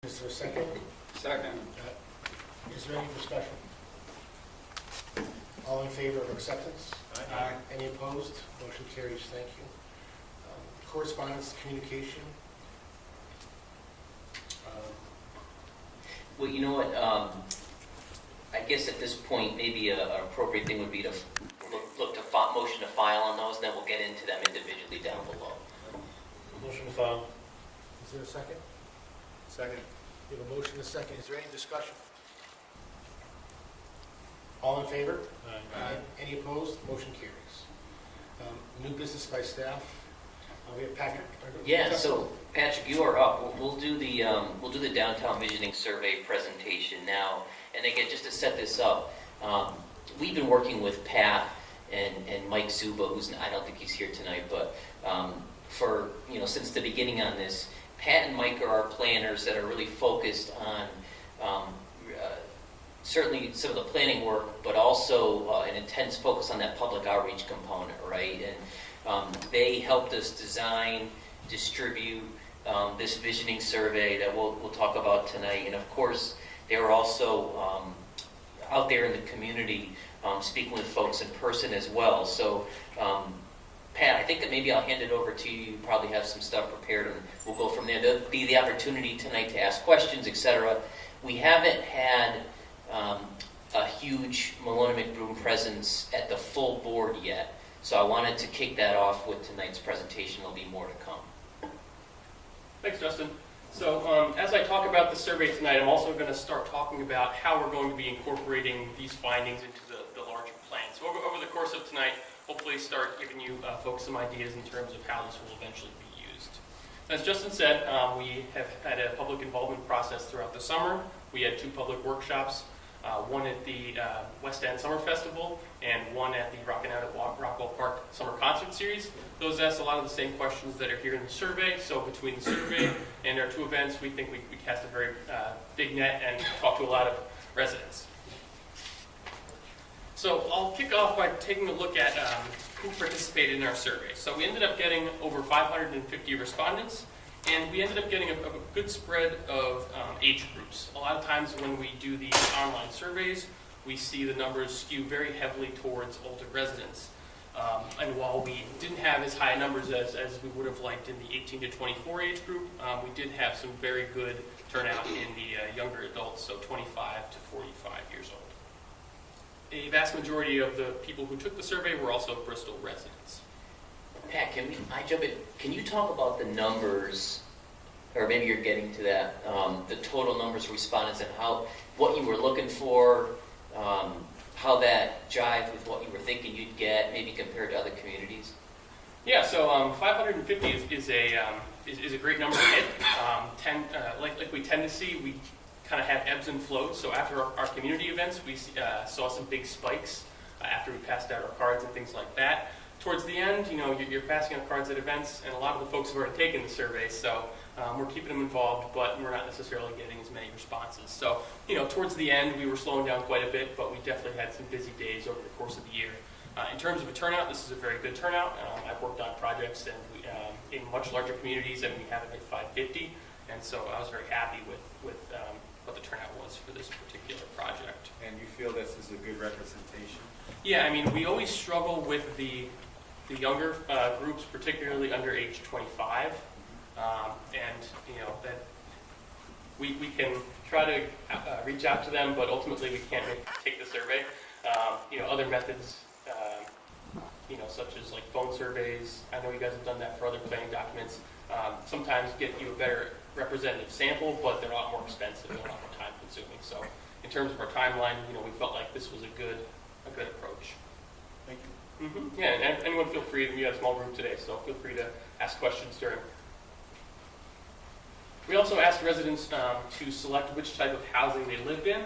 Is there a second? Second. Is there any discussion? All in favor of acceptance? Aye. Any opposed? Motion carries. Thank you. Correspondence, communication. Well, you know what, I guess at this point, maybe an appropriate thing would be to look to motion to file on those, and then we'll get into them individually down below. Motion to file. Is there a second? Second. We have a motion and a second. Is there any discussion? All in favor? Aye. Any opposed? Motion carries. New business by staff. We have Patrick. Yeah, so Patrick, you are up. We'll do the downtown visioning survey presentation now. And again, just to set this up, we've been working with Pat and Mike Zuba, I don't think he's here tonight, but for since the beginning on this. Pat and Mike are our planners that are really focused on certainly some of the planning work, but also an intense focus on that public outreach component, right? And they helped us design, distribute this visioning survey that we'll talk about tonight. And of course, they were also out there in the community speaking with folks in person as well. So Pat, I think that maybe I'll hand it over to you. You probably have some stuff prepared, and we'll go from there. There'll be the opportunity tonight to ask questions, etc. We haven't had a huge Malone McBroom presence at the full board yet, so I wanted to kick that off with tonight's presentation. There'll be more to come. Thanks, Justin. So as I talk about the survey tonight, I'm also going to start talking about how we're going to be incorporating these findings into the larger plan. So over the course of tonight, hopefully start giving you folks some ideas in terms of how this will eventually be used. As Justin said, we have had a public involvement process throughout the summer. We had 2 public workshops, one at the West End Summer Festival and one at the Rockin' Out at Rockwell Park Summer Concert Series. Those asked a lot of the same questions that are here in the survey. So between the survey and our 2 events, we think we cast a very big net and talked to a lot of residents. So I'll kick off by taking a look at who participated in our survey. So we ended up getting over 550 respondents, and we ended up getting a good spread of age groups. A lot of times when we do these online surveys, we see the numbers skew very heavily towards older residents. And while we didn't have as high numbers as we would have liked in the 18 to 24 age group, we did have some very good turnout in the younger adults, so 25 to 45 years old. A vast majority of the people who took the survey were also Bristol residents. Pat, I jump in? Can you talk about the numbers, or maybe you're getting to that, the total numbers of respondents and what you were looking for, how that jived with what you were thinking you'd get, maybe compared to other communities? Yeah, so 550 is a great number to hit. Like we tend to see, we kind of have ebbs and flows. So after our community events, we saw some big spikes after we passed out our cards and things like that. Towards the end, you're passing out cards at events, and a lot of the folks have already taken the survey, so we're keeping them involved, but we're not necessarily getting as many responses. So, towards the end, we were slowing down quite a bit, but we definitely had some busy days over the course of the year. In terms of a turnout, this is a very good turnout. I've worked on projects in much larger communities, and we haven't hit 550, and so I was very happy with what the turnout was for this particular project. And you feel this is a good representation? Yeah, I mean, we always struggle with the younger groups, particularly under age 25, and that we can try to reach out to them, but ultimately we can't take the survey. Other methods, such as like phone surveys. I know you guys have done that for other planning documents. Sometimes get you a better representative sample, but they're a lot more expensive and a lot more time consuming. So in terms of our timeline, we felt like this was a good approach. Thank you. Mm-hmm. Yeah, and anyone feel free, we had a small group today, so feel free to ask questions during. We also asked residents to select which type of housing they lived in,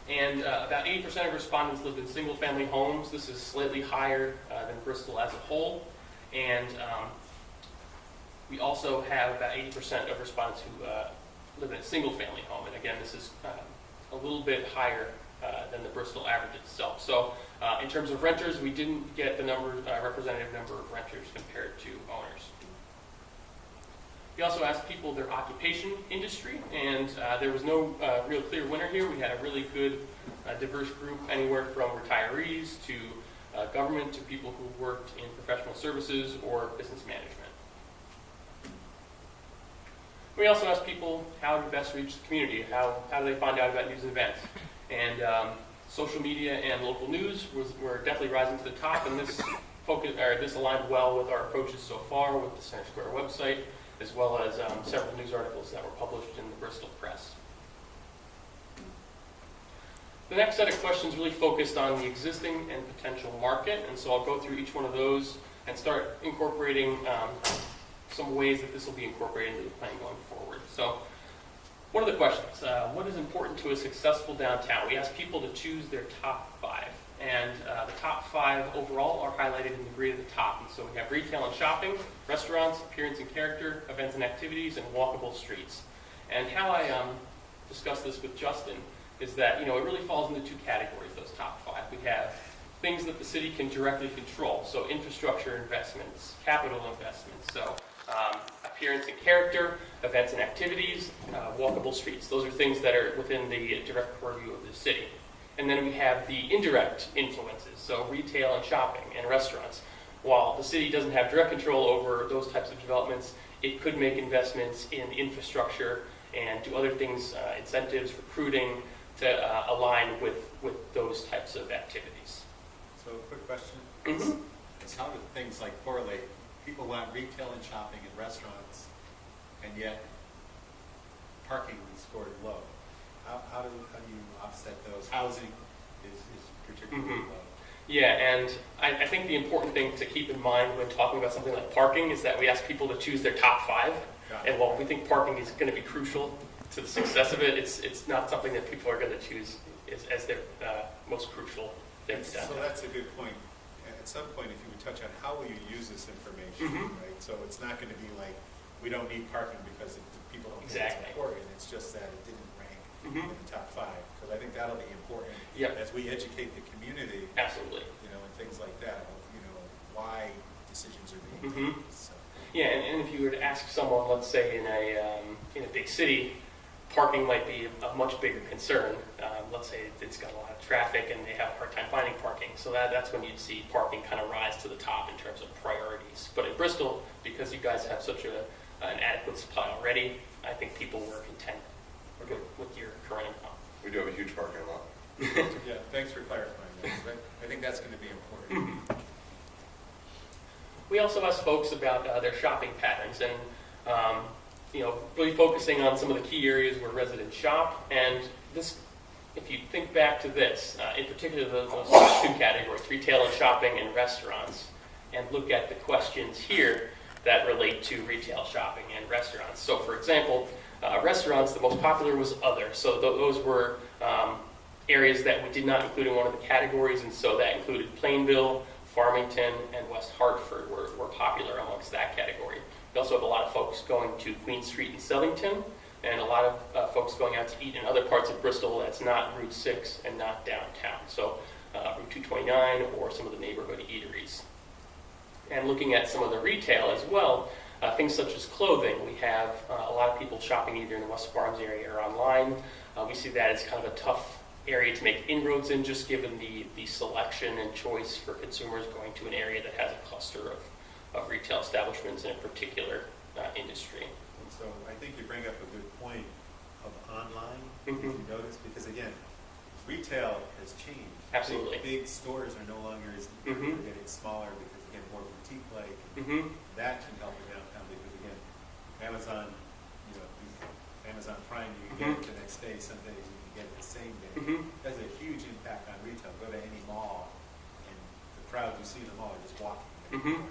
and about 80% of respondents lived in single-family homes. This is slightly higher than Bristol as a whole, and we also have about 80% of respondents who live in a single-family home, and again, this is a little bit higher than the Bristol average itself. So in terms of renters, we didn't get the representative number of renters compared to owners. We also asked people their occupation industry, and there was no real clear winner here. We had a really good diverse group, anywhere from retirees to government to people who worked in professional services or business management. We also asked people how to best reach the community, how do they find out about news and events. And social media and local news were definitely rising to the top, and this aligned well with our approaches so far with the Center Square website, as well as several news articles that were published in the Bristol Press. The next set of questions really focused on the existing and potential market, and so I'll go through each one of those and start incorporating some ways that this will be incorporated into the plan going forward. So, what are the questions? What is important to a successful downtown? We asked people to choose their top 5, and the top 5 overall are highlighted in the green at the top. And so we have retail and shopping, restaurants, appearance and character, events and activities, and walkable streets. And how I discussed this with Justin is that, it really falls into 2 categories, those top 5. We have things that the city can directly control, so infrastructure investments, capital investments, so appearance and character, events and activities, walkable streets. Those are things that are within the direct purview of the city. And then we have the indirect influences, so retail and shopping and restaurants. While the city doesn't have direct control over those types of developments, it could make investments in infrastructure and do other things, incentives, recruiting, to align with those types of activities. So a quick question. Mm-hmm. Is how do things like correlate? People want retail and shopping and restaurants, and yet parking is scored low. How do you offset those? Housing is particularly Mm-hmm. low. Yeah, and I think the important thing to keep in mind when talking about something like parking is that we ask people to choose their top 5. And while we think parking is going to be crucial to the success of it, it's not something that people are going to choose as their most crucial thing to do. So that's a good point. At some point, if you would touch on how will you use this information, Mm-hmm. right? So it's not going to be like, we don't need parking because people don't think Exactly. it's important. It's just that it didn't rank Mm-hmm. in the top 5. Because I think that'll be important Yep. as we educate the community, Absolutely. and things like that, why decisions are being Mhm. made. So, Yeah, and if you were to ask someone, let's say in a big city, parking might be a much bigger concern. Let's say it's got a lot of traffic and they have a hard time finding parking. So that's when you'd see parking kind of rise to the top in terms of priorities. But in Bristol, because you guys have such an adequate supply already, I think people were content with your current amount. We do have a huge parking lot. yeah, thanks for clarifying that. 'Cause I think that's going to be important. We also asked folks about their shopping patterns and, really focusing on some of the key areas where residents shop. And this, if you think back to this, in particular those 2 categories, retail and shopping and restaurants, and look at the questions here that relate to retail, shopping, and restaurants. So for example, restaurants, the most popular was other. So those were areas that we did not include in one of the categories, and so that included Plainville, Farmington, and West Hartford were popular amongst that category. We also have a lot of folks going to Queen Street in Southington, and a lot of folks going out to eat in other parts of Bristol that's not Route 6 and not downtown. So Route 229 or some of the neighborhood eateries. And looking at some of the retail as well, things such as clothing, we have a lot of people shopping either in the West Farms area or online. We see that as kind of a tough area to make inroads in, just given the selection and choice for consumers going to an area that has a cluster of retail establishments in a particular industry. And so I think you bring up a good point of online, Mhm. if you notice, because again, retail has changed. Absolutely. Big stores are no longer as, Mhm. they're getting smaller because again, more boutique-like. Mm-hmm. That can help in downtown because again, Amazon, Amazon Prime, you can get it the next day, some days you can get it the same day. Mm-hmm. Has a huge impact on retail. Go to any mall and the crowd you see in the mall are just walking. Mhm.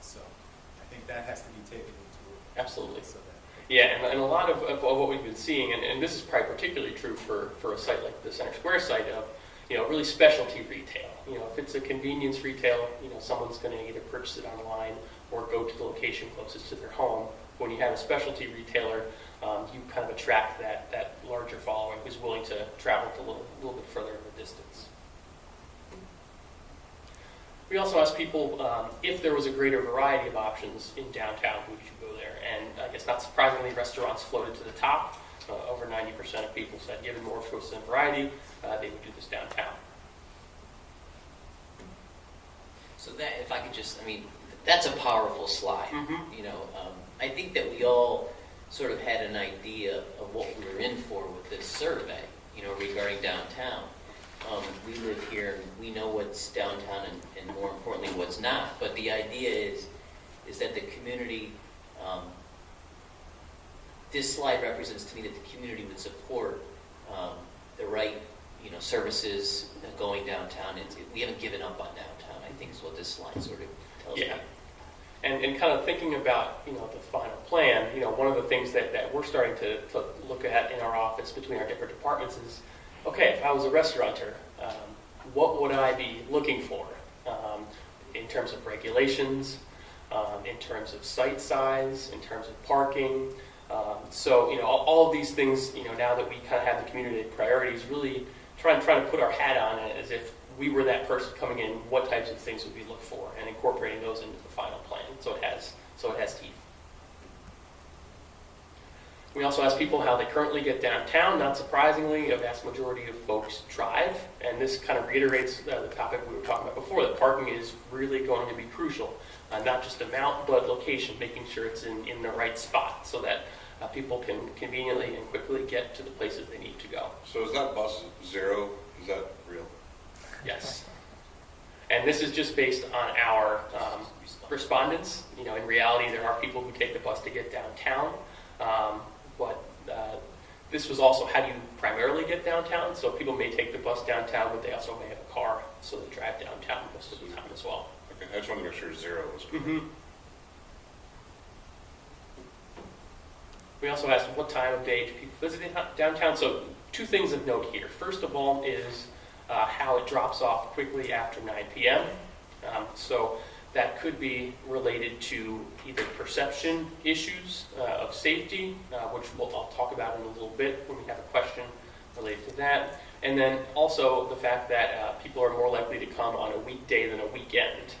So I think that has to be taken into Absolutely. so that. Yeah, and a lot of what we've been seeing, and this is probably particularly true for a site like the Center Square site of, really specialty retail. If it's a convenience retail, someone's going to either purchase it online or go to the location closest to their home. When you have a specialty retailer, you kind of attract that larger following who's willing to travel a little bit further of a distance. We also asked people if there was a greater variety of options in downtown, would you go there? And I guess not surprisingly, restaurants floated to the top. Over 90% of people said given more choice and variety, they would do this downtown. So that, if I could just, I mean, that's a powerful slide. Mm-hmm. You know, I think that we all sort of had an idea of what we were in for with this survey, you know, regarding downtown. We live here, and we know what's downtown and more importantly, what's not. But the idea is that the community, this slide represents to me that the community would support the right, you know, services going downtown. We haven't given up on downtown, I think is what this slide sort of tells me. And kind of thinking about, you know, the final plan, you know, one of the things that we're starting to look at in our office between our different departments is, okay, if I was a restaurateur, what would I be looking for in terms of regulations, in terms of site size, in terms of parking? So, you know, all of these things, you know, now that we kind of have the community priorities, really trying to put our hat on it as if we were that person coming in, what types of things would we look for, and incorporating those into the final plan, so it has teeth. We also asked people how they currently get downtown. Not surprisingly, a vast majority of folks drive, and this kind of reiterates the topic we were talking about before, that parking is really going to be crucial. Not just amount, but location, making sure it's in the right spot so that people can conveniently and quickly get to the places they need to go. So is that bus zero? Is that real? Yes. And this is just based on our respondents. You know, in reality, there are people who take the bus to get downtown. But this was also how do you primarily get downtown. So people may take the bus downtown, but they also may have a car, so they drive downtown most of the time as well. Okay, I just want to make sure zero was correct. Mm-hmm. We also asked what time of day do people visit downtown. So two things of note here. First of all is how it drops off quickly after 9 p.m. So that could be related to either perception issues of safety, which I'll talk about in a little bit when we have a question related to that. And then also the fact that people are more likely to come on a weekday than a weekend.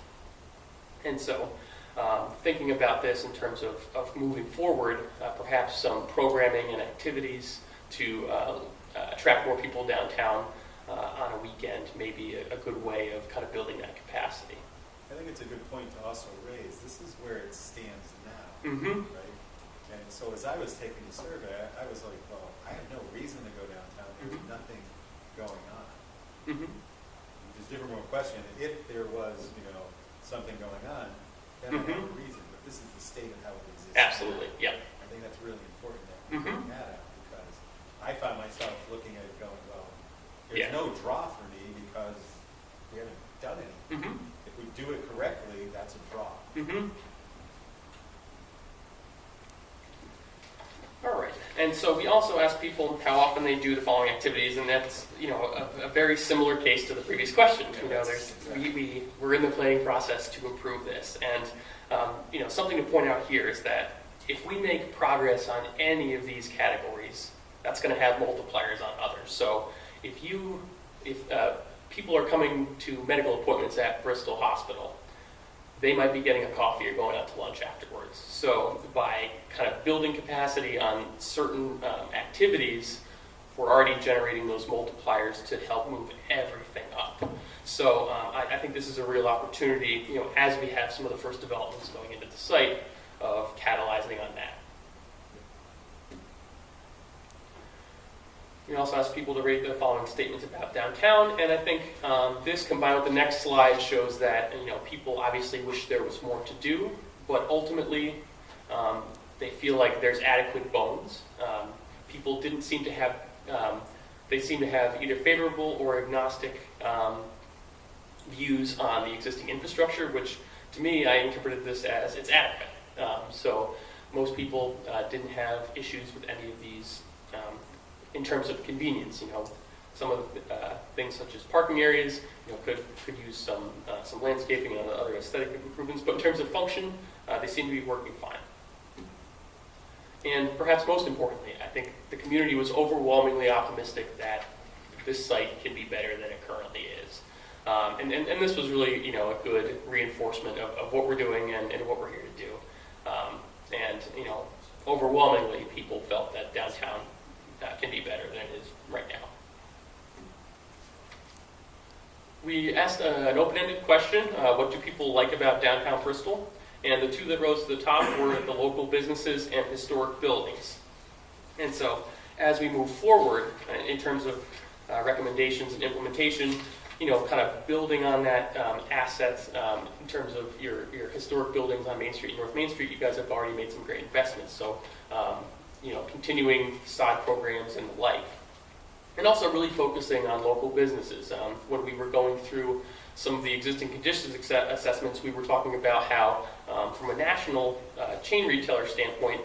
And so thinking about this in terms of moving forward, perhaps some programming and activities to attract more people downtown on a weekend may be a good way of kind of building that capacity. I think it's a good point to also raise. This is where it stands now, Mm-hmm. right? And so as I was taking the survey, I was like, well, I have no reason to go downtown. There's Mhm. nothing going on. Mm-hmm. There's a different more question. If there was, you know, something going on, then I have a reason. But this is the state of how it exists. Absolutely, yep. I think that's really important that we Mhm. bring that out because I found myself looking at it going, well, there's Yeah. no draw for me because we haven't done anything. Mm-hmm. If we do it correctly, that's a draw. Mm-hmm. All right, and so we also asked people how often they do the following activities, and that's, you know, a very similar case to the previous question. You know, we're in the planning process to improve this, and you know, something to point out here is that if we make progress on any of these categories, that's going to have multipliers on others. So if people are coming to medical appointments at Bristol Hospital, they might be getting a coffee or going out to lunch afterwards. So by kind of building capacity on certain activities, we're already generating those multipliers to help move everything up. So I think this is a real opportunity, you know, as we have some of the first developments going into the site, of catalyzing on that. We also asked people to rate the following statements about downtown, and I think this combined with the next slide shows that, you know, people obviously wish there was more to do, but ultimately they feel like there's adequate bones. People didn't seem to have, they seem to have either favorable or agnostic views on the existing infrastructure, which to me, I interpreted this as it's adequate. So most people didn't have issues with any of these in terms of convenience. You know, some of the things such as parking areas, you know, could use some landscaping and other aesthetic improvements. But in terms of function, they seem to be working fine. And perhaps most importantly, I think the community was overwhelmingly optimistic that this site can be better than it currently is. And this was really, a good reinforcement of what we're doing and what we're here to do. And overwhelmingly, people felt that downtown can be better than it is right now. We asked an open-ended question, what do people like about downtown Bristol? And the two that rose to the top were the local businesses and historic buildings. And so as we move forward in terms of recommendations and implementation, kind of building on that assets in terms of your historic buildings on Main Street and North Main Street, you guys have already made some great investments. So, continuing facade programs and the like. And also really focusing on local businesses. When we were going through some of the existing conditions assessments, we were talking about how, from a national chain retailer standpoint,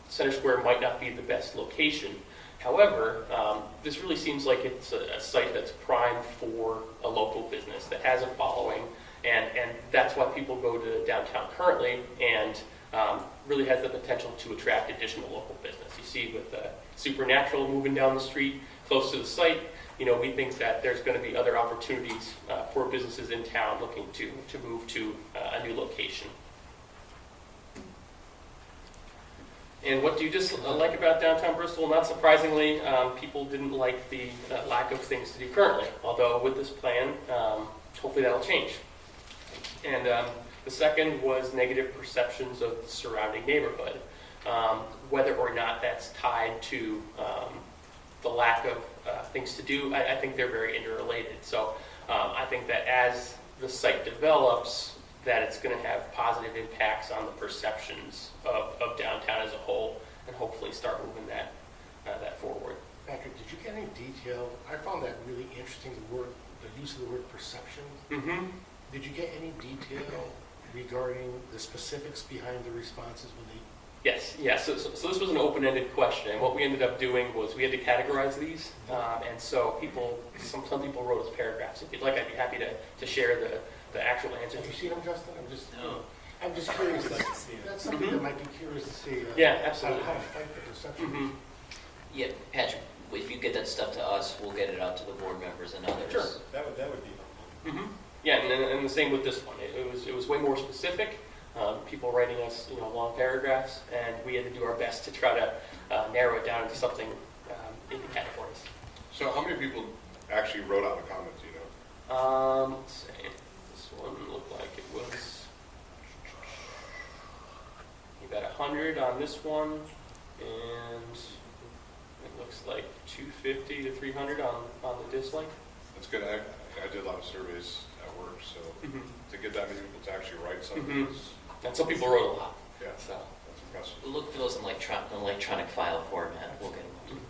Center Square might not be the best location. However, this really seems like it's a site that's primed for a local business that has a following, and that's why people go to downtown currently, and really has the potential to attract additional local business. You see with Supernatural moving down the street close to the site, we think that there's going to be other opportunities for businesses in town looking to move to a new location. And what do you like about downtown Bristol? Not surprisingly, people didn't like the lack of things to do currently, although with this plan, hopefully that'll change. And the second was negative perceptions of the surrounding neighborhood, whether or not that's tied to the lack of things to do. I think they're very interrelated. So I think that as the site develops, that it's going to have positive impacts on the perceptions of downtown as a whole, and hopefully start moving that forward. Patrick, did you get any detail? I found that really interesting, the use of the word perception. Mm-hmm. Did you get any detail regarding the specifics behind the responses when they? Yes. So this was an open-ended question, and what we ended up doing was we had to categorize these, and so some people wrote as paragraphs. If you'd like, I'd be happy to share the actual answers. Have you seen them, Justin? No. I'm just curious. I'd like to see it. That's something that might be curious to see. Yeah, absolutely. How to fight the perception. Mm-hmm. Yeah, Patrick, if you get that stuff to us, we'll get it out to the board members and others. Sure. That would be helpful. Mm-hmm. Yeah, and the same with this one. It was way more specific. People writing us, long paragraphs, and we had to do our best to try to narrow it down into something into categories. So how many people actually wrote out a comment, do you know? Let's see. This one looked like it was about 100 on this one, and it looks like 250 to 300 on the dislike. That's good. I did a lot of surveys at work, so Mm-hmm. to get that many people to actually write something Mhm. is, And some people wrote a lot. yeah, So. that's impressive. We'll look for those in electronic file format. We'll get them.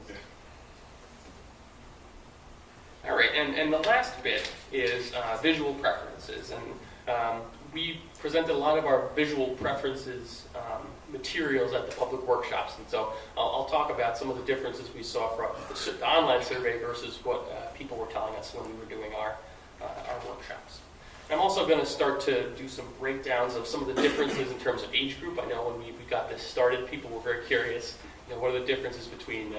All right, and the last bit is visual preferences, and we presented a lot of our visual preferences materials at the public workshops, and so I'll talk about some of the differences we saw from the online survey versus what people were telling us when we were doing our workshops. I'm also going to start to do some breakdowns of some of the differences in terms of age group. I know when we got this started, people were very curious, what are the differences between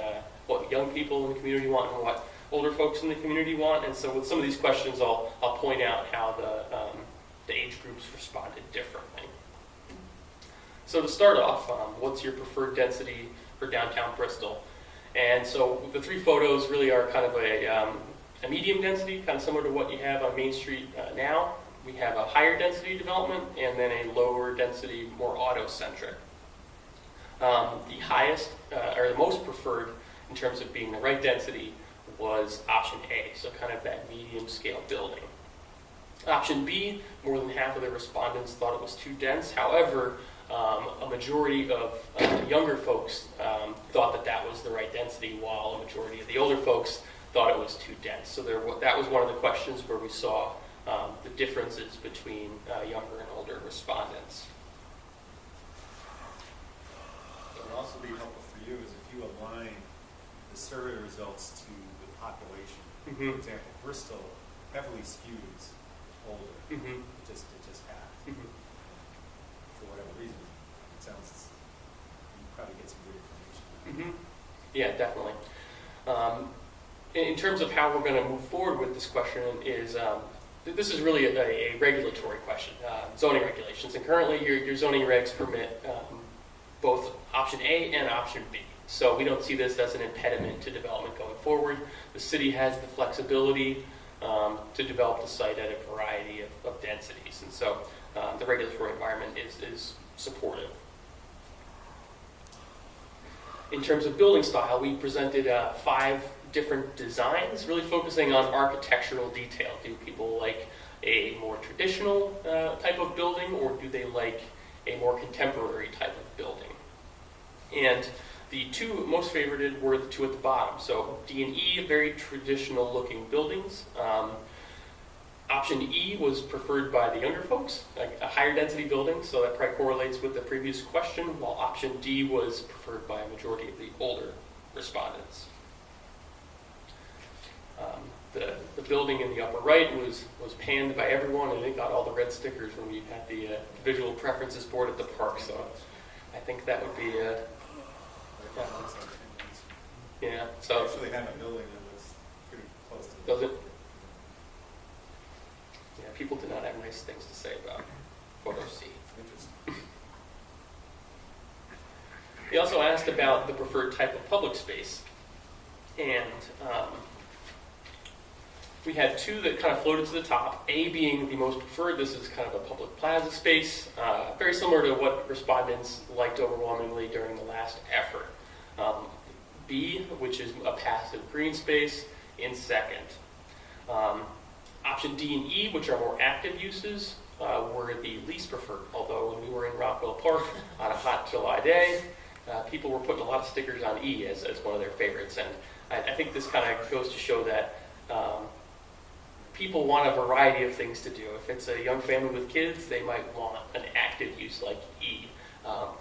what young people in the community want and what older folks in the community want, and so with some of these questions, I'll point out how the age groups responded differently. So to start off, what's your preferred density for downtown Bristol? And so the three photos really are kind of a medium density, kind of similar to what you have on Main Street now. We have a higher density development and then a lower density, more auto-centric. The highest, or the most preferred in terms of being the right density was option A, so kind of that medium scale building. Option B, more than half of the respondents thought it was too dense. However, a majority of younger folks thought that was the right density, while a majority of the older folks thought it was too dense. So that was one of the questions where we saw the differences between younger and older respondents. What would also be helpful for you is if you align the survey results to the population. Mm-hmm. For example, Bristol heavily skews older. Mm-hmm. It just has. Mm-hmm. For whatever reason, it sounds you probably get some good information. Mm-hmm. Yeah, definitely. in terms of how we're going to move forward with this question is, this is really a regulatory question, zoning regulations. And currently your zoning regs permit both option A and option B. So we don't see this as an impediment to development going forward. The city has the flexibility to develop the site at a variety of densities. And so the regulatory environment is supportive. In terms of building style, we presented 5 different designs, really focusing on architectural detail. Do people like a more traditional type of building, or do they like a more contemporary type of building? And the 2 most favorited were the 2 at the bottom. So D and E, very traditional looking buildings. Option E was preferred by the younger folks, like a higher density building, so that probably correlates with the previous question, while option D was preferred by a majority of the older respondents. The building in the upper right was panned by everyone, and it got all the red stickers when we had the visual preferences board at the park, so I think that would be yeah. So I actually had a building that was pretty close to does it? Yeah, people did not have nice things to say about photo C. Interesting. He also asked about the preferred type of public space, and we had 2 that kind of floated to the top. A being the most preferred. This is kind of a public plaza space, very similar to what respondents liked overwhelmingly during the last effort. B, which is a passive green space, in second. Option D and E, which are more active uses, were the least preferred, although when we were in Rockwell Park on a hot July day, people were putting a lot of stickers on E as one of their favorites. And I think this kind of goes to show that people want a variety of things to do. If it's a young family with kids, they might want an active use like E.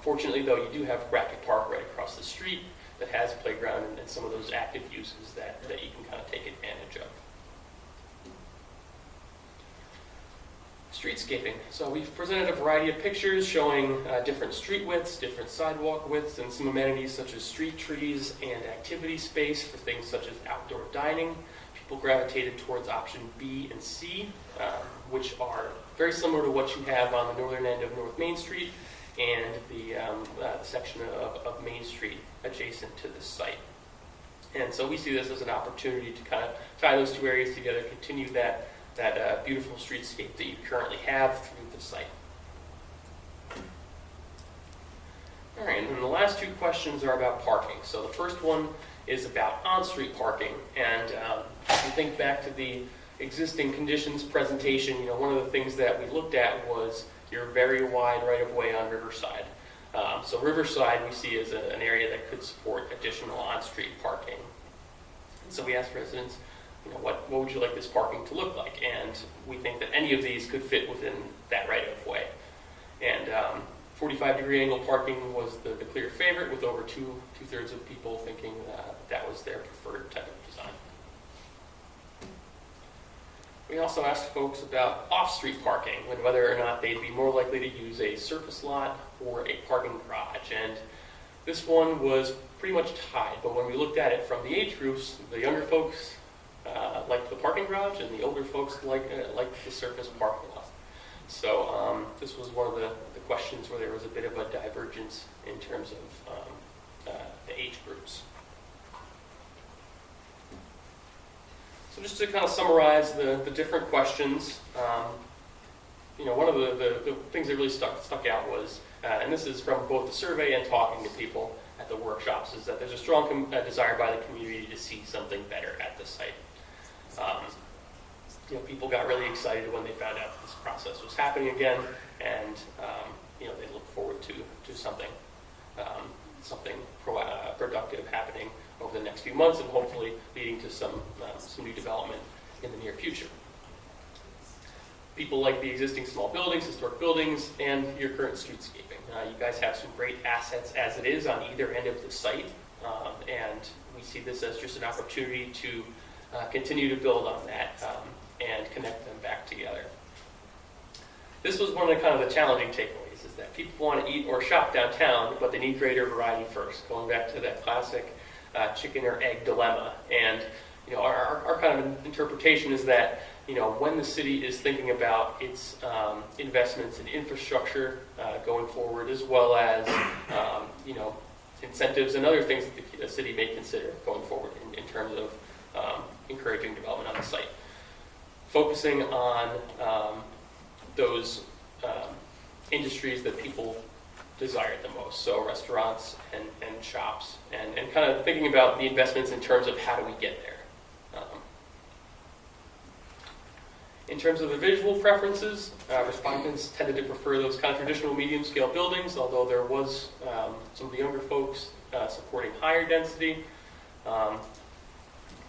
Fortunately, though, you do have Racket Park right across the street that has a playground and some of those active uses that you can kind of take advantage of. Streetscaping. So we've presented a variety of pictures showing different street widths, different sidewalk widths, and some amenities such as street trees and activity space for things such as outdoor dining. People gravitated towards option B and C, which are very similar to what you have on the northern end of North Main Street and the section of Main Street adjacent to this site. And so we see this as an opportunity to kind of tie those 2 areas together, continue that beautiful streetscape that you currently have through the site. All right, and then the last 2 questions are about parking. So the first one is about on-street parking, and if you think back to the existing conditions presentation, one of the things that we looked at was your very wide right-of-way on Riverside. So Riverside we see as an area that could support additional on-street parking. And so we asked residents, what would you like this parking to look like? And we think that any of these could fit within that right-of-way. And 45-degree angle parking was the clear favorite, with over two-thirds of people thinking that was their preferred type of design. We also asked folks about off-street parking, and whether or not they'd be more likely to use a surface lot or a parking garage. And this one was pretty much tied, but when we looked at it from the age groups, the younger folks liked the parking garage, and the older folks liked the surface parking lot. So this was one of the questions where there was a bit of a divergence in terms of the age groups. So just to kind of summarize the different questions, one of the things that really stuck out was, and this is from both the survey and talking to people at the workshops, is that there's a strong desire by the community to see something better at the site. People got really excited when they found out that this process was happening again, and they look forward to something productive happening over the next few months, and hopefully leading to some new development in the near future. People like the existing small buildings, historic buildings, and your current streetscaping. You guys have some great assets as it is on either end of the site, and we see this as just an opportunity to continue to build on that and connect them back together. This was one of the challenging takeaways, is that people want to eat or shop downtown, but they need greater variety first, going back to that classic chicken or egg dilemma. And kind of interpretation is that, when the city is thinking about its investments in infrastructure going forward, as well as, incentives and other things that the city may consider going forward in terms of encouraging development on the site. Focusing on those industries that people desire the most, so restaurants and shops, and kind of thinking about the investments in terms of how do we get there. In terms of the visual preferences, respondents tended to prefer those kind of traditional medium-scale buildings, although there was some of the younger folks supporting higher density.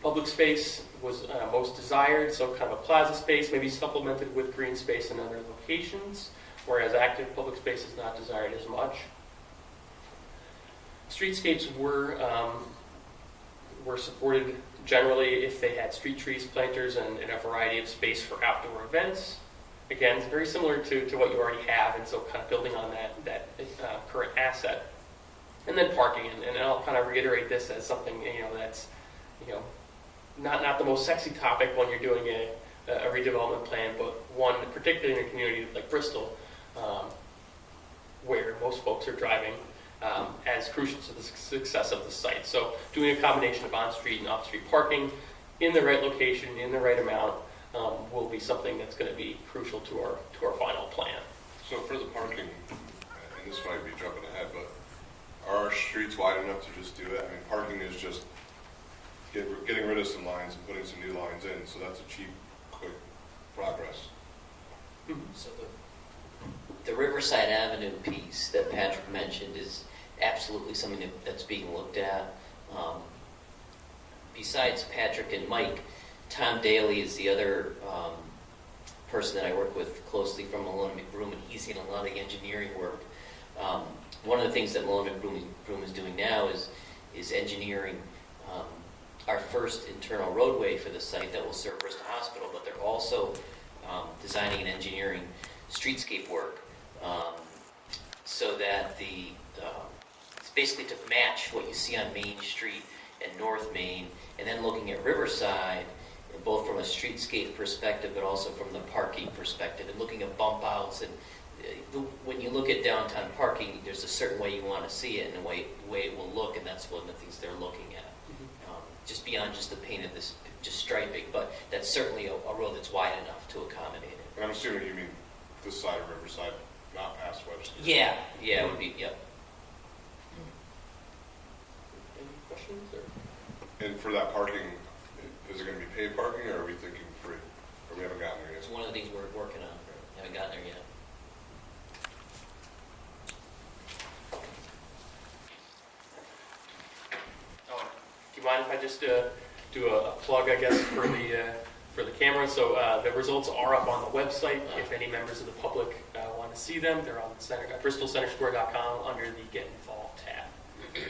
Public space was most desired, so kind of a plaza space, maybe supplemented with green space in other locations, whereas active public space is not desired as much. Streetscapes were supported generally if they had street trees, planters, and a variety of space for outdoor events. Again, it's very similar to what you already have, and so kind of building on that current asset. And then parking, and I'll kind of reiterate this as something that's not the most sexy topic when you're doing a redevelopment plan, but one particularly in a community like Bristol, where most folks are driving, as crucial to the success of the site. So doing a combination of on-street and off-street parking in the right location, in the right amount, will be something that's going to be crucial to our final plan. So for the parking, and this might be jumping ahead, but are our streets wide enough to just do it? I mean, parking is just getting rid of some lines and putting some new lines in, so that's a cheap, quick progress. So the Riverside Avenue piece that Patrick mentioned is absolutely something that's being looked at. Besides Patrick and Mike, Tom Daly is the other person that I work with closely from Malone McBroom, and he's seen a lot of the engineering work. One of the things that Malone McBroom is doing now is engineering our first internal roadway for the site that will serve Bristol Hospital, but they're also designing and engineering streetscape work so that it's basically to match what you see on Main Street and North Main, and then looking at Riverside, both from a streetscape perspective, but also from the parking perspective, and looking at bump outs. And when you look at downtown parking, there's a certain way you want to see it and the way it will look, and that's one of the things they're looking at. Just beyond just the paint of this, just striping, but that's certainly a road that's wide enough to accommodate it. And I'm assuming you mean this side of Riverside, not past Webster. Yeah, it would be, yep. Any questions? Or? And for that parking, is it going to be paid parking, or are we thinking free? Or we haven't gotten there yet? It's one of the things we're working on. Haven't gotten there yet. Do you mind if I just do a plug, I guess, for the camera? So the results are up on the website. If any members of the public want to see them, they're on bristolcentersquare.com under the Get Involved tab.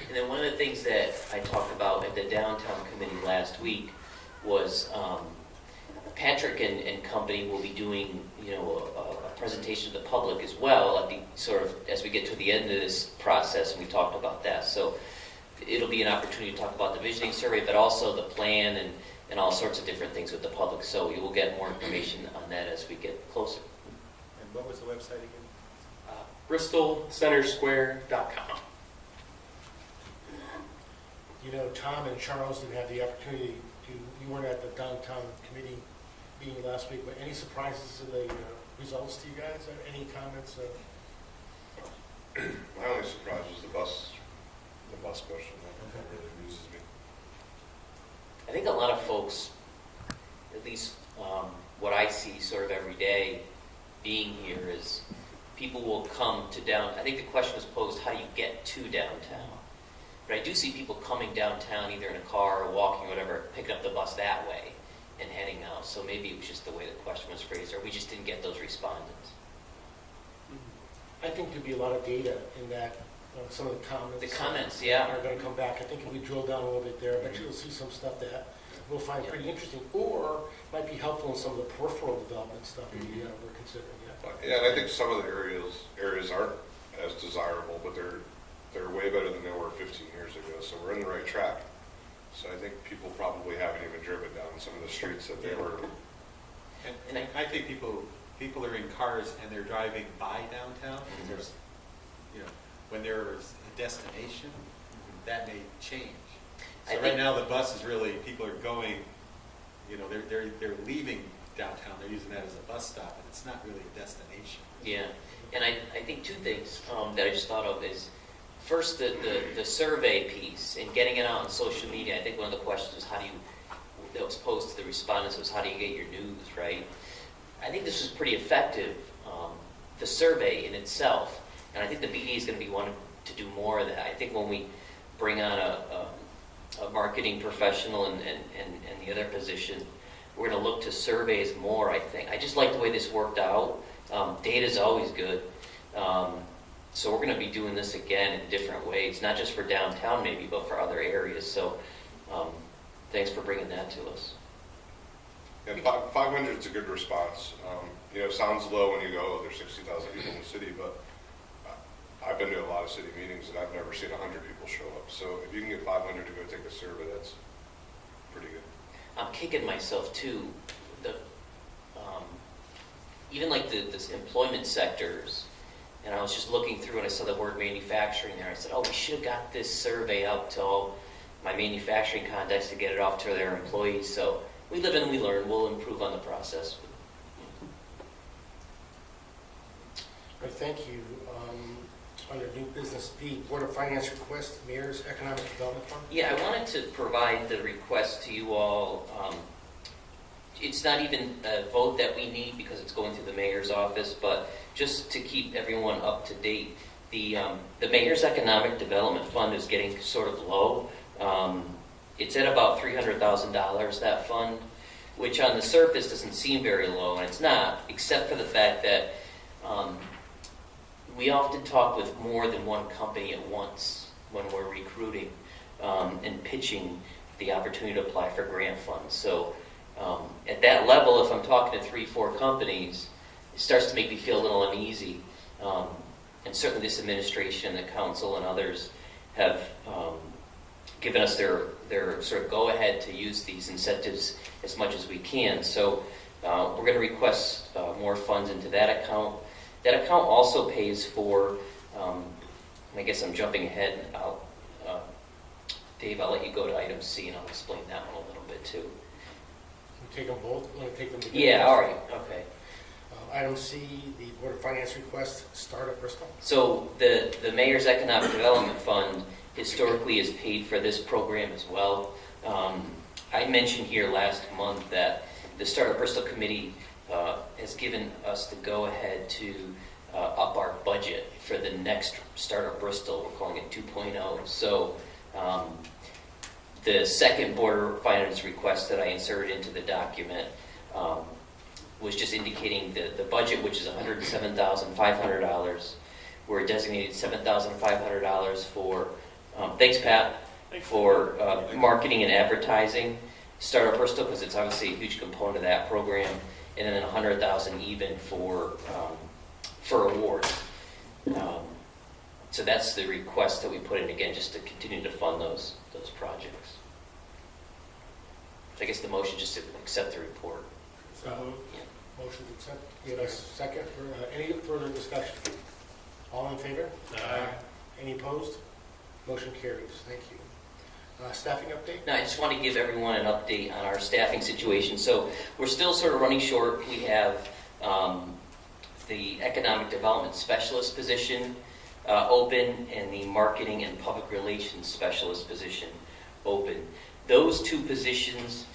And then one of the things that I talked about at the downtown committee last week was Patrick and company will be doing a presentation to the public as well at the sort of as we get to the end of this process, and we talked about that. So it'll be an opportunity to talk about the visioning survey, but also the plan and all sorts of different things with the public. So you will get more information on that as we get closer. And what was the website again? bristolcentersquare.com. Tom and Charles didn't have the opportunity you weren't at the downtown committee meeting last week, but any surprises to the results to you guys? Any comments? My only surprise was the bus question. That really amuses me. I think a lot of folks, at least what I see sort of every day being here, is people will come to downtown. I think the question was posed, how do you get to downtown? But I do see people coming downtown either in a car or walking or whatever, picking up the bus that way and heading out. So maybe it was just the way the question was phrased, or we just didn't get those respondents. I think there'd be a lot of data in that. Some of the comments. The comments, yeah. Are going to come back. I think if we drill down a little bit there, I bet you'll see some stuff that we'll find pretty interesting, or might be helpful in some of the peripheral development stuff that we're considering. Yeah, and I think some of the areas aren't as desirable, but they're way better than they were 15 years ago. So we're in the right track. So I think people probably haven't even driven down on some of the streets that they were. And I think people are in cars and they're driving by downtown. Mhm. There's, when there's a destination, that may change. I So right think- now, the bus is really, people are going, they're leaving downtown, they're using that as a bus stop, and it's not really a destination. Yeah, and I think two things that I just thought of is, first, the survey piece and getting it out on social media. I think one of the questions was that was posed to the respondents was, how do you get your news, right? I think this was pretty effective, the survey in itself, and I think the BD is going to be wanting to do more of that. I think when we bring on a marketing professional and the other position, we're going to look to surveys more, I think. I just like the way this worked out. Data's always good. So we're going to be doing this again in different ways, not just for downtown maybe, but for other areas. So thanks for bringing that to us. Yeah, 500 is a good response. It sounds low when you go, oh, there's 60,000 people in the city, but I've been to a lot of city meetings and I've never seen 100 people show up. So if you can get 500 to go take a survey, that's pretty good. I'm kicking myself too. Even like the employment sectors, and I was just looking through and I saw the word manufacturing there. I said, oh, we should have got this survey out to all my manufacturing contacts to get it off to their employees. So we live and we learn. We'll improve on the process. All right, thank you. Under new business B, Board of Finance request, Mayor's Economic Development Fund. Yeah, I wanted to provide the request to you all. It's not even a vote that we need because it's going through the mayor's office, but just to keep everyone up to date, the Mayor's Economic Development Fund is getting sort of low. It's at about $300,000, that fund, which on the surface doesn't seem very low, and it's not, except for the fact that we often talk with more than one company at once when we're recruiting and pitching the opportunity to apply for grant funds. So at that level, if I'm talking to 3-4 companies, it starts to make me feel a little uneasy. And certainly this administration, the council, and others have given us their sort of go-ahead to use these incentives as much as we can. So we're going to request more funds into that account. That account also pays for, I guess I'm jumping ahead. Dave, I'll let you go to item C and I'll explain that one a little bit too. We take them both? Want to take them together? Yeah, all right, okay. Item C, the Board of Finance request, Startup Bristol. So the Mayor's Economic Development Fund historically has paid for this program as well. I mentioned here last month that the Startup Bristol Committee has given us the go-ahead to up our budget for the next Startup Bristol. We're calling it 2.0. So the second Board of Finance request that I inserted into the document was just indicating the budget, which is $107,500. We're designated $7,500 for, thanks Pat, for marketing and advertising. Startup Bristol, because it's obviously a huge component of that program, and then $100,000 even for awards. So that's the request that we put in again, just to continue to fund those projects. So I guess the motion just to accept the report. So, motion to accept. We have a second. Any further discussion? All in favor? Aye. Any opposed? Motion carries. Thank you. Staffing update? Now, I just want to give everyone an update on our staffing situation. So we're still sort of running short. We have the economic development specialist position open and the marketing and public relations specialist position open. Those two positions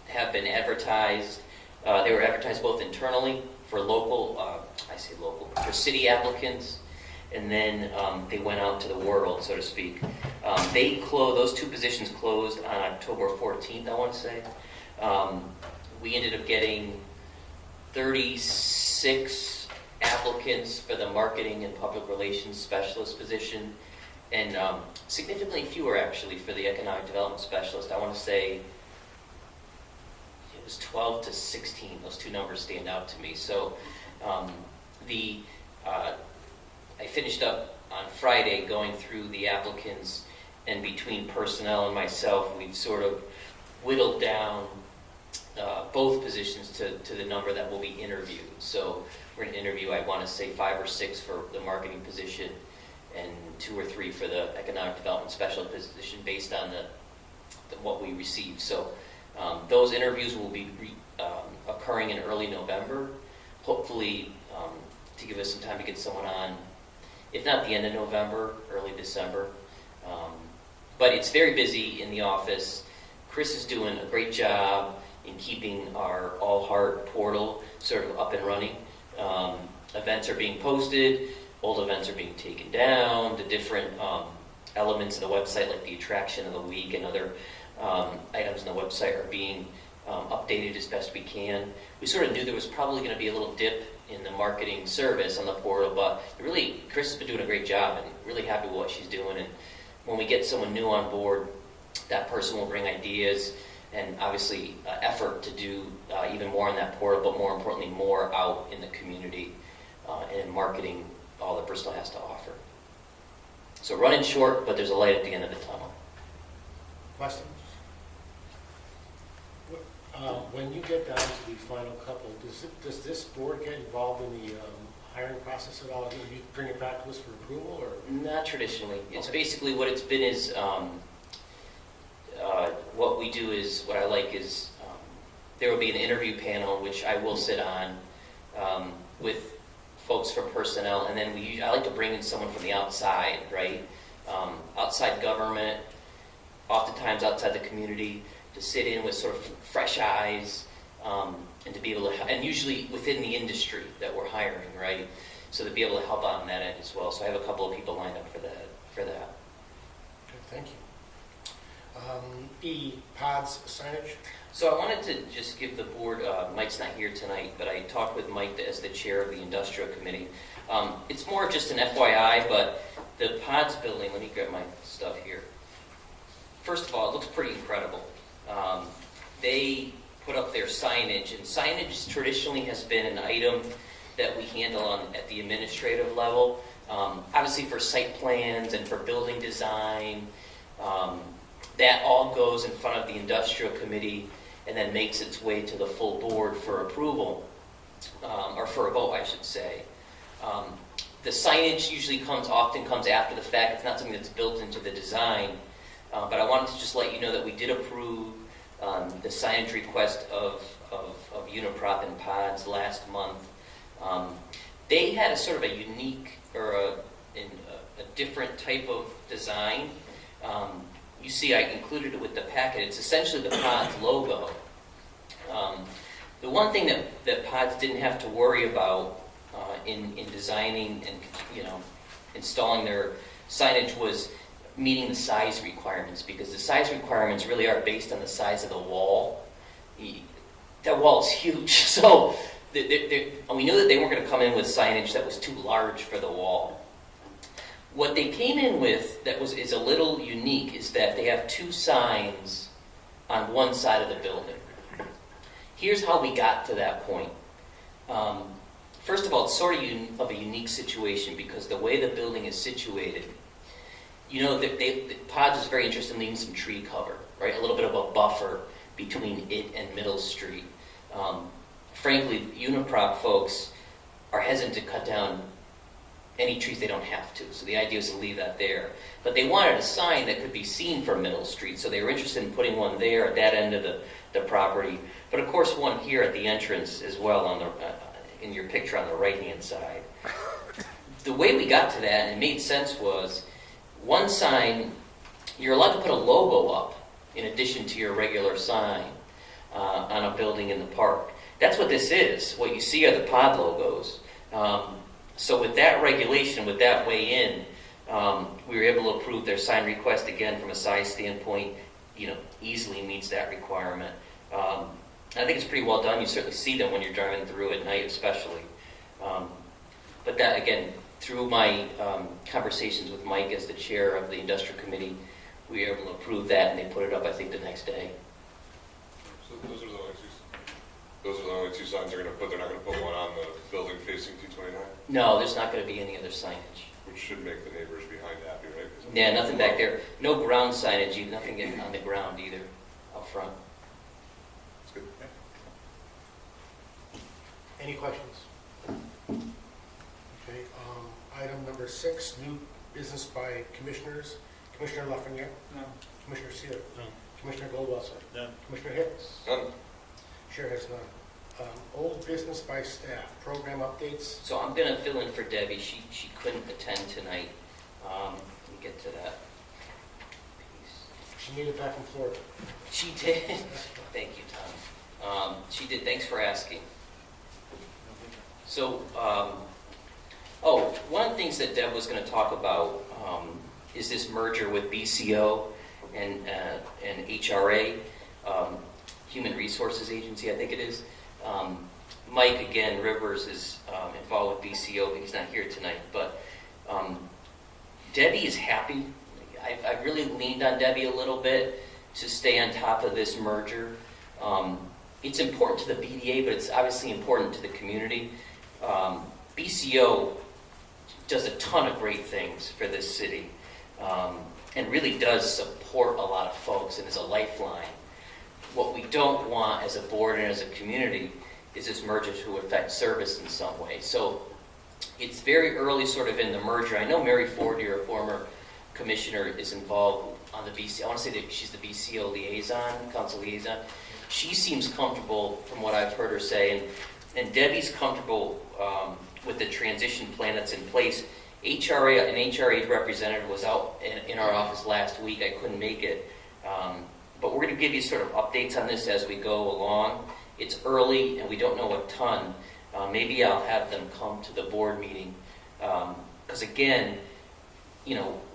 have been advertised. They were advertised both internally for local, for city applicants, and then they went out to the world, so to speak. Those two positions closed on October 14th, I want to say. We ended up getting 36 applicants for the marketing and public relations specialist position, and significantly fewer actually for the economic development specialist. I want to say it was 12 to 16. Those two numbers stand out to me. So I finished up on Friday going through the applicants, and between personnel and myself, we've sort of whittled down both positions to the number that will be interviewed. So we're going to interview, I want to say 5 or 6 for the marketing position and 2 or 3 for the economic development specialist position based on what we received. So those interviews will be occurring in early November, hopefully to give us some time to get someone on, if not the end of November, early December. But it's very busy in the office. Chris is doing a great job in keeping our All Heart portal sort of up and running. Events are being posted, old events are being taken down, the different elements of the website like the attraction of the week and other items on the website are being updated as best we can. We sort of knew there was probably going to be a little dip in the marketing service on the portal, but really Chris has been doing a great job and really happy with what she's doing. And when we get someone new on board, that person will bring ideas and obviously effort to do even more on that portal, but more importantly, more out in the community and marketing all that Bristol has to offer. So running short, but there's a light at the end of the tunnel. Questions? When you get down to the final couple, does this board get involved in the hiring process at all? Do you bring it back to us for approval, or? Not traditionally. It's Okay. basically what it's been is what we do is, what I like is there will be an interview panel, which I will sit on with folks from personnel, and then I like to bring in someone from the outside, right? Outside government, oftentimes outside the community, to sit in with sort of fresh eyes and to be able to, and usually within the industry that we're hiring, right? So to be able to help out on that end as well. So I have a couple of people lined up for that. Okay, thank you. E, pods signage. So I wanted to just give the board, Mike's not here tonight, but I talked with Mike as the chair of the industrial committee. It's more just an FYI, but the pods building, let me grab my stuff here. First of all, it looks pretty incredible. They put up their signage, and signage traditionally has been an item that we handle at the administrative level. Obviously for site plans and for building design, that all goes in front of the industrial committee and then makes its way to the full board for approval, or for a vote, I should say. The signage usually often comes after the fact. It's not something that's built into the design, but I wanted to just let you know that we did approve the signage request of Uniprop and Pods last month. They had a sort of a unique or a different type of design. You see, I included it with the packet. It's essentially the Pods logo. The one thing that Pods didn't have to worry about in designing and installing their signage was meeting the size requirements, because the size requirements really are based on the size of the wall. That wall is huge, so we knew that they weren't going to come in with signage that was too large for the wall. What they came in with that is a little unique is that they have 2 signs on one side of the building. Here's how we got to that point. First of all, it's sort of a unique situation because the way the building is situated, Pods is very interested in leaving some tree cover, right? A little bit of a buffer between it and Middle Street. Frankly, Uniprop folks are hesitant to cut down any trees they don't have to. So the idea is to leave that there. But they wanted a sign that could be seen from Middle Street, so they were interested in putting one there at that end of the property. But of course, one here at the entrance as well on in your picture on the right-hand side. The way we got to that, and it made sense, was one sign, you're allowed to put a logo up in addition to your regular sign on a building in the park. That's what this is. What you see are the pod logos. So with that regulation, with that way in, we were able to approve their sign request again from a size standpoint. Easily meets that requirement. I think it's pretty well done. You certainly see them when you're driving through at night, especially. But that again, through my conversations with Mike as the chair of the industrial committee, we were able to approve that, and they put it up, I think, the next day. So those are the only 2 signs they're going to put. They're not going to put one on the building facing 229, No, there's not going to be any other signage. which should make the neighbors behind happy, right? Yeah, nothing back there. No ground signage, nothing on the ground either, out front. Any questions? Okay, item number 6, new business by commissioners. Commissioner Lafreniere? No. Commissioner Seer? No. Commissioner Goldwasser? None. Commissioner Hicks? None. Chair has none. Old business by staff, program updates. So I'm going to fill in for Debbie. She couldn't attend tonight. Let me get to that piece. She made it back from Florida. She did. Thank you, Tom. She did. Thanks for asking. So, one of the things that Deb was going to talk about is this merger with BCO and HRA, Human Resources Agency, I think it is. Mike, again, Rivers is involved with BCO, but he's not here tonight. But Debbie is happy. I've really leaned on Debbie a little bit to stay on top of this merger. It's important to the BDA, but it's obviously important to the community. BCO does a ton of great things for this city and really does support a lot of folks and is a lifeline. What we don't want as a board and as a community is this merger to affect service in some way. So it's very early sort of in the merger. I know Mary Ford, your former commissioner, is involved on the BCO. I want to say that she's the BCO liaison, council liaison. She seems comfortable from what I've heard her say, and Debbie's comfortable with the transition plan that's in place. An HRA representative was out in our office last week. I couldn't make it. But we're going to give you sort of updates on this as we go along. It's early and we don't know a ton. Maybe I'll have them come to the board meeting. Because again,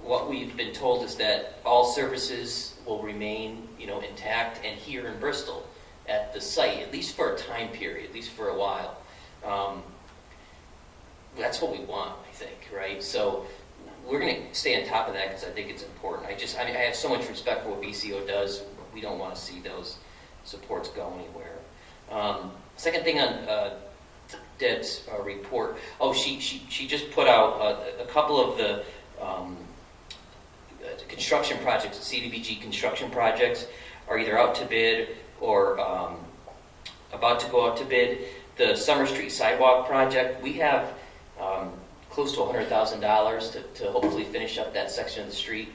what we've been told is that all services will remain, intact and here in Bristol at the site, at least for a time period, at least for a while. That's what we want, I think, right? So we're going to stay on top of that because I think it's important. I have so much respect for what BCO does. We don't want to see those supports go anywhere. Second thing on Deb's report. She just put out a couple of the construction projects, CDBG construction projects, are either out to bid or about to go out to bid. The Summer Street Sidewalk project, we have close to $100,000 to hopefully finish up that section of the street.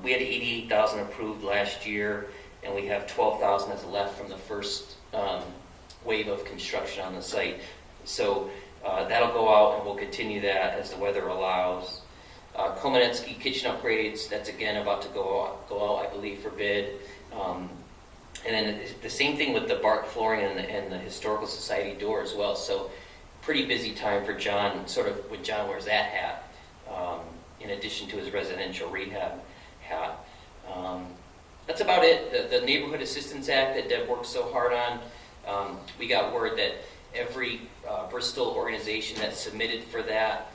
We had $88,000 approved last year, and we have $12,000 that's left from the first wave of construction on the site. So that'll go out, and we'll continue that as the weather allows. Komenetsky kitchen upgrades, that's again about to go out, I believe, for bid. And then the same thing with the bark flooring and the Historical Society door as well. So pretty busy time for John, sort of when John wears that hat, in addition to his residential rehab hat. That's about it. The Neighborhood Assistance Act that Deb worked so hard on, we got word that every Bristol organization that submitted for that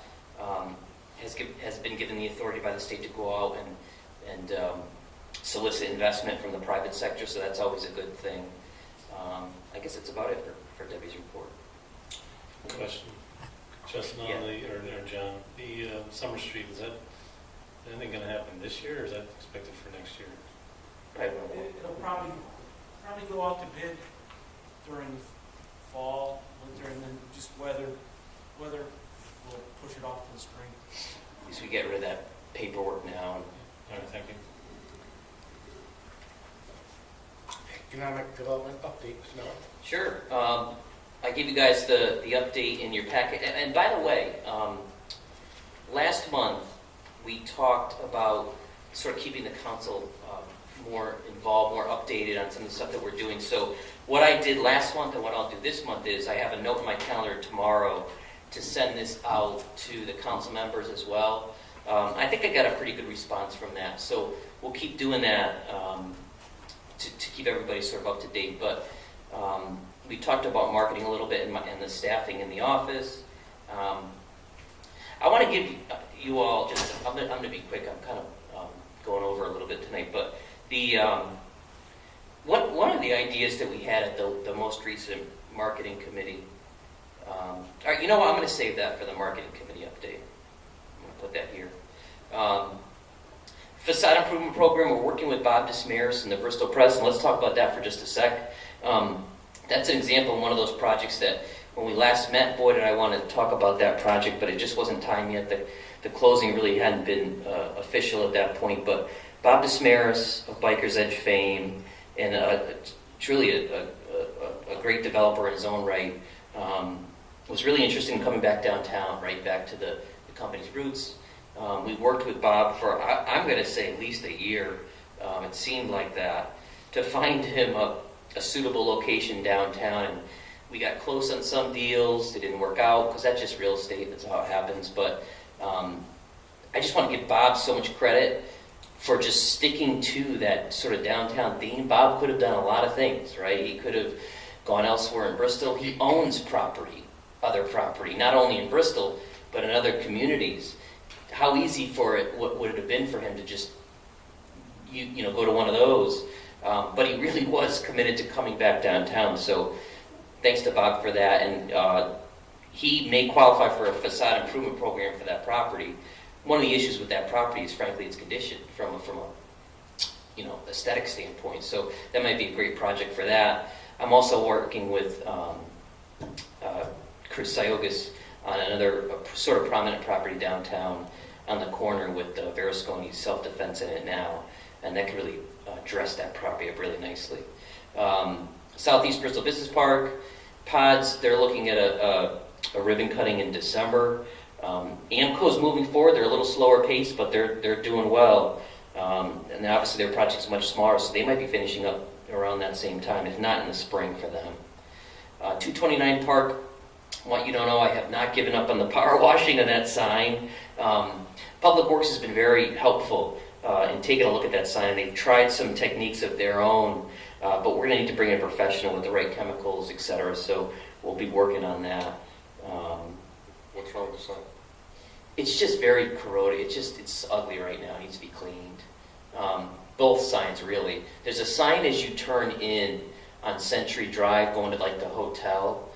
has been given the authority by the state to go out and solicit investment from the private sector, so that's always a good thing. I guess that's about it for Debbie's report. Question, Justin, Yeah. or John, the Summer Street, is that anything going to happen this year, or is that expected for next year? Right. It'll probably go out to bid during the fall, winter, and then just weather will push it off to the spring. At least we get rid of that paperwork now. All right, thank you. Economic development update, no? Sure. I gave you guys the update in your packet. And by the way, last month we talked about sort of keeping the council more involved, more updated on some of the stuff that we're doing. So what I did last month and what I'll do this month is I have a note in my calendar tomorrow to send this out to the council members as well. I think I got a pretty good response from that. So we'll keep doing that to keep everybody sort of up to date. But we talked about marketing a little bit and the staffing in the office. I want to give you all just, I'm going to be quick. I'm kind of going over a little bit tonight. But one of the ideas that we had at the most recent marketing committee, all right, you know what? I'm going to save that for the marketing committee update. I'm going to put that here. Facade improvement program, we're working with Bob Dismaris and the Bristol Press, and let's talk about that for just a sec. That's an example of one of those projects that when we last met, boy, did I want to talk about that project, but it just wasn't time yet. The closing really hadn't been official at that point. But Bob Desmarais of Biker's Edge fame, and truly a great developer in his own right, was really interested in coming back downtown, right back to the company's roots. We worked with Bob for, I'm going to say, at least a year. It seemed like that, to find him a suitable location downtown. And we got close on some deals. They didn't work out because that's just real estate. That's how it happens. But I just want to give Bob so much credit for just sticking to that sort of downtown theme. Bob could have done a lot of things, right? He could have gone elsewhere in Bristol. He owns property, other property, not only in Bristol, but in other communities. How easy for it would it have been for him to just go to one of those? But he really was committed to coming back downtown. So thanks to Bob for that. And he may qualify for a facade improvement program for that property. One of the issues with that property is, frankly, its condition from a aesthetic standpoint. So that might be a great project for that. I'm also working with Chris Siogas on another sort of prominent property downtown on the corner with Verasconi's self-defense in it now, and that could really dress that property up really nicely. Southeast Bristol Business Park, pods, they're looking at a ribbon cutting in December. AMCO's moving forward. They're a little slower pace, but they're doing well. And obviously their project's much smaller, so they might be finishing up around that same time, if not in the spring for them. 229 Park, what you don't know, I have not given up on the power washing of that sign. Public Works has been very helpful in taking a look at that sign. They've tried some techniques of their own, but we're going to need to bring in a professional with the right chemicals, etc. So we'll be working on that. What's wrong with the sign? It's just very corroded. It's ugly right now. It needs to be cleaned. Both signs, really. There's a sign as you turn in on Century Drive going to like the hotel.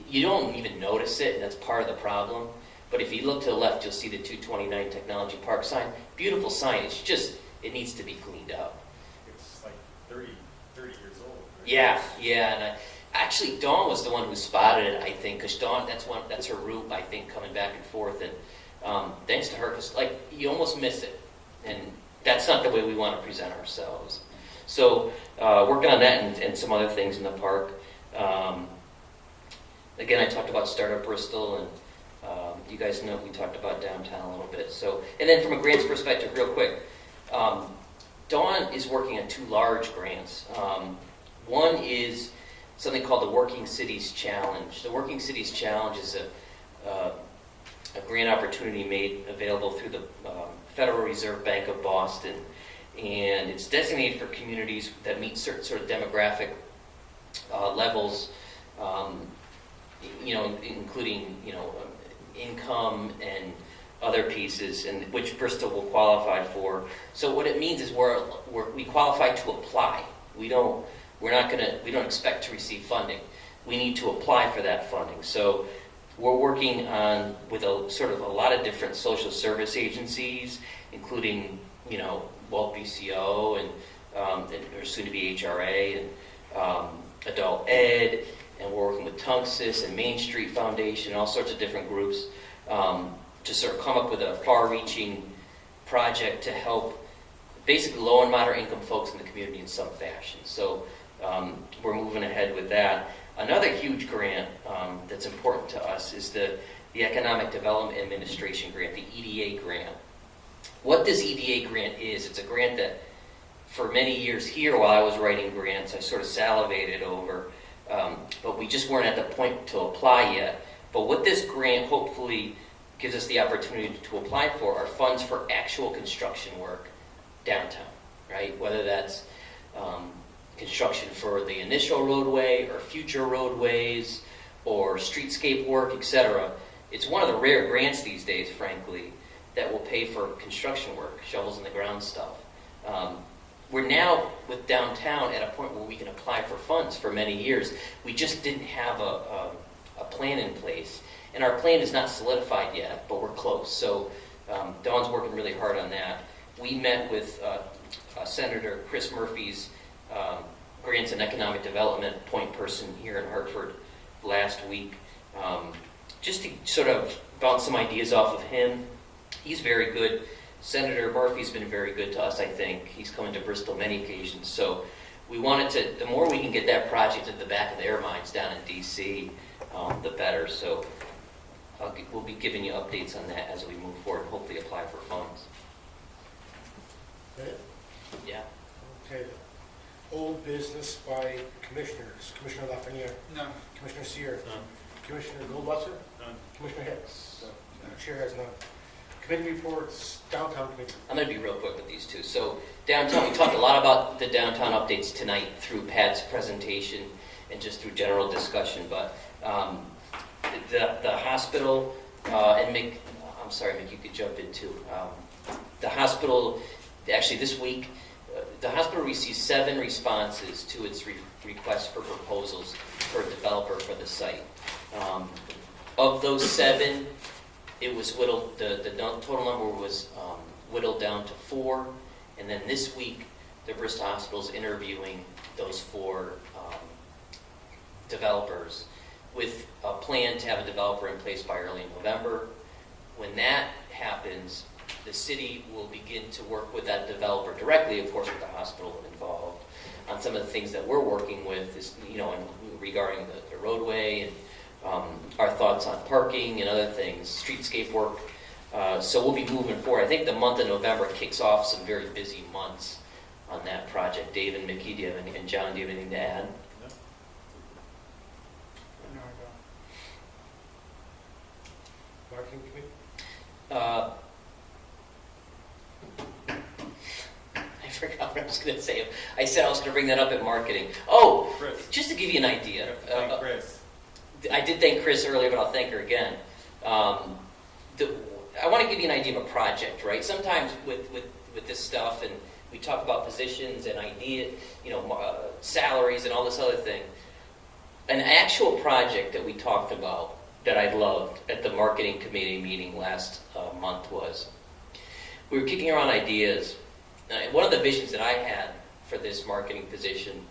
You don't even notice it, and that's part of the problem. But if you look to the left, you'll see the 229 Technology Park sign. Beautiful sign. It's just, it needs to be cleaned up. It's like 30 years old. Right? Yeah. And actually, Dawn was the one who spotted it, I think, because Dawn, that's her route, I think, coming back and forth. And thanks to her, because you almost miss it. And that's not the way we want to present ourselves. So working on that and some other things in the park. Again, I talked about Startup Bristol, and you guys know we talked about downtown a little bit. So, and then from a grants perspective, real quick, Dawn is working on two large grants. One is something called the Working Cities Challenge. The Working Cities Challenge is a grant opportunity made available through the Federal Reserve Bank of Boston, and it's designated for communities that meet certain sort of demographic levels, including income and other pieces, and which Bristol will qualify for. So what it means is we qualify to apply. We don't expect to receive funding. We need to apply for that funding. So we're working on with a lot of different social service agencies, including Walt BCO and or soon to be HRA and Adult Ed, and we're working with Tunxus and Main Street Foundation, all sorts of different groups to sort of come up with a far-reaching project to help basically low and moderate income folks in the community in some fashion. So we're moving ahead with that. Another huge grant that's important to us is the Economic Development Administration grant, the EDA grant. What this EDA grant is, it's a grant that for many years here while I was writing grants, I sort of salivated over, but we just weren't at the point to apply yet. But what this grant hopefully gives us the opportunity to apply for are funds for actual construction work downtown, right? Whether that's construction for the initial roadway or future roadways or streetscape work, etc. It's one of the rare grants these days, frankly, that will pay for construction work, shovels in the ground stuff. We're now, with downtown, at a point where we can apply for funds for many years. We just didn't have a plan in place. And our plan is not solidified yet, but we're close. So Dawn's working really hard on that. We met with Senator Chris Murphy's Grants and Economic Development point person here in Hartford last week, just to sort of bounce some ideas off of him. He's very good. Senator Murphy's been very good to us, I think. He's come into Bristol many occasions. So we wanted to, the more we can get that project at the back of their minds down in D.C., the better. So we'll be giving you updates on that as we move forward and hopefully apply for funds. Okay. Yeah. Okay. Old business by commissioners. Commissioner Lafreniere. No. Commissioner Seer. None. Commissioner Goldwasser. None. Commissioner Hicks. The chair has none. Committee reports, downtown committee. I'm going to be real quick with these two. So downtown, we talked a lot about the downtown updates tonight through Pat's presentation and just through general discussion. But the hospital, and Mick, I'm sorry, Mick, you could jump in too. The hospital, actually this week, the hospital received 7 responses to its request for proposals for a developer for the site. Of those 7, it was whittled, the total number was whittled down to 4, and then this week, the Bristol Hospital is interviewing those 4 developers with a plan to have a developer in place by early November. When that happens, the city will begin to work with that developer directly, of course, with the hospital involved, on some of the things that we're working with, is, regarding the roadway and our thoughts on parking and other things, streetscape work. So we'll be moving forward. I think the month of November kicks off some very busy months on that project. Dave and Mickey, do you have anything, and John, do you have anything to add? Marketing committee. I forgot what I was going to say. I said I was going to bring that up at marketing. Oh, Chris. just to give you an idea. Thank Chris. I did thank Chris earlier, but I'll thank her again. I want to give you an idea of a project, right? Sometimes with this stuff, and we talk about positions and idea, salaries and all this other thing. An actual project that we talked about that I loved at the marketing committee meeting last month was, we were kicking around ideas. One of the visions that I had for this marketing position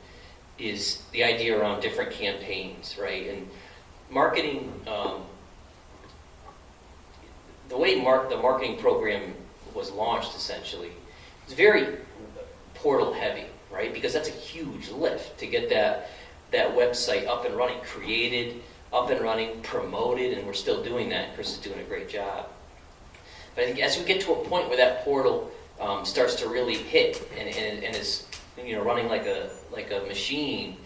is the idea around different campaigns, right? And marketing, the way the marketing program was launched, essentially, it's very portal heavy, right? Because that's a huge lift to get that website up and running, created, up and running, promoted, and we're still doing that. Chris is doing a great job. But I think as we get to a point where that portal starts to really hit and is running like a machine,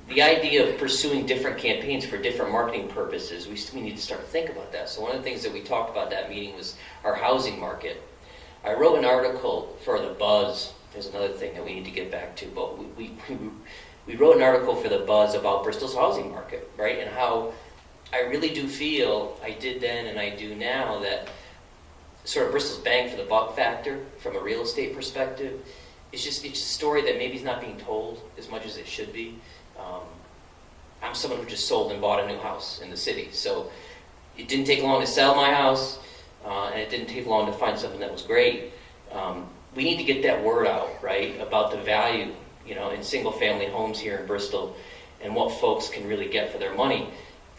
the idea of pursuing different campaigns for different marketing purposes, we need to start to think about that. So one of the things that we talked about that meeting was our housing market. I wrote an article for The Buzz. There's another thing that we need to get back to, but we wrote an article for The Buzz about Bristol's housing market, right? And how I really do feel, I did then and I do now, that sort of Bristol's bang for the buck factor from a real estate perspective, it's a story that maybe is not being told as much as it should be. I'm someone who just sold and bought a new house in the city, so it didn't take long to sell my house, and it didn't take long to find something that was great. We need to get that word out, right, about the value, in single-family homes here in Bristol and what folks can really get for their money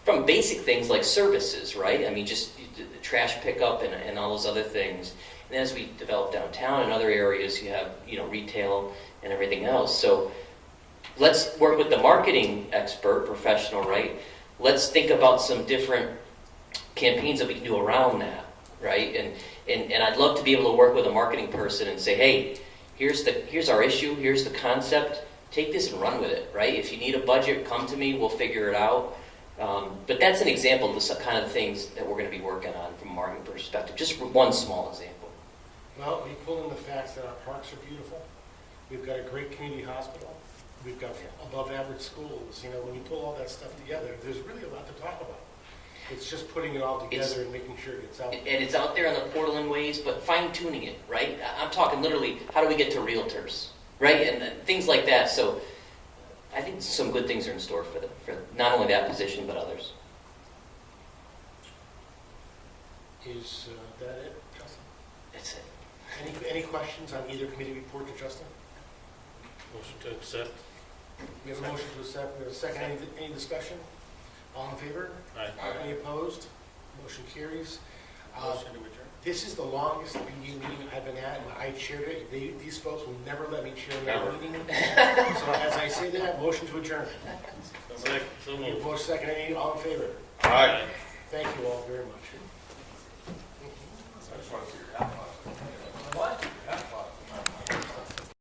from basic things like services, right? I mean, just the trash pickup and all those other things. And as we develop downtown and other areas, you have, retail and everything else. So let's work with the marketing expert professional, right? Let's think about some different campaigns that we can do around that, right? And I'd love to be able to work with a marketing person and say, hey, here's our issue, here's the concept, take this and run with it, right? If you need a budget, come to me, we'll figure it out. But that's an example of the kind of things that we're going to be working on from a marketing perspective. Just one small example. Well, we pull in the facts that our parks are beautiful. We've got a great community hospital. We've got above average schools. When you pull all that stuff together, there's really a lot to talk about. It's just putting it all together and making sure it gets out. And it's out there on the portal in ways, but fine-tuning it, right? I'm talking literally, how do we get to realtors, right? And things like that. So I think some good things are in store for not only that position, but others. Is that it, Justin? That's it. Any questions on either committee report to Justin? Motion to accept. We have a motion to accept. We have a second. Any discussion? All in favor? Aye. Any opposed? Motion carries. Motion to adjourn. This is the longest BU meeting I've been at, and I chaired it. These folks will never let me chair their meeting. So as I say that, motion to adjourn. So moved. Motion second, any, all in favor? All right. Thank you all very much. I just want to see your house.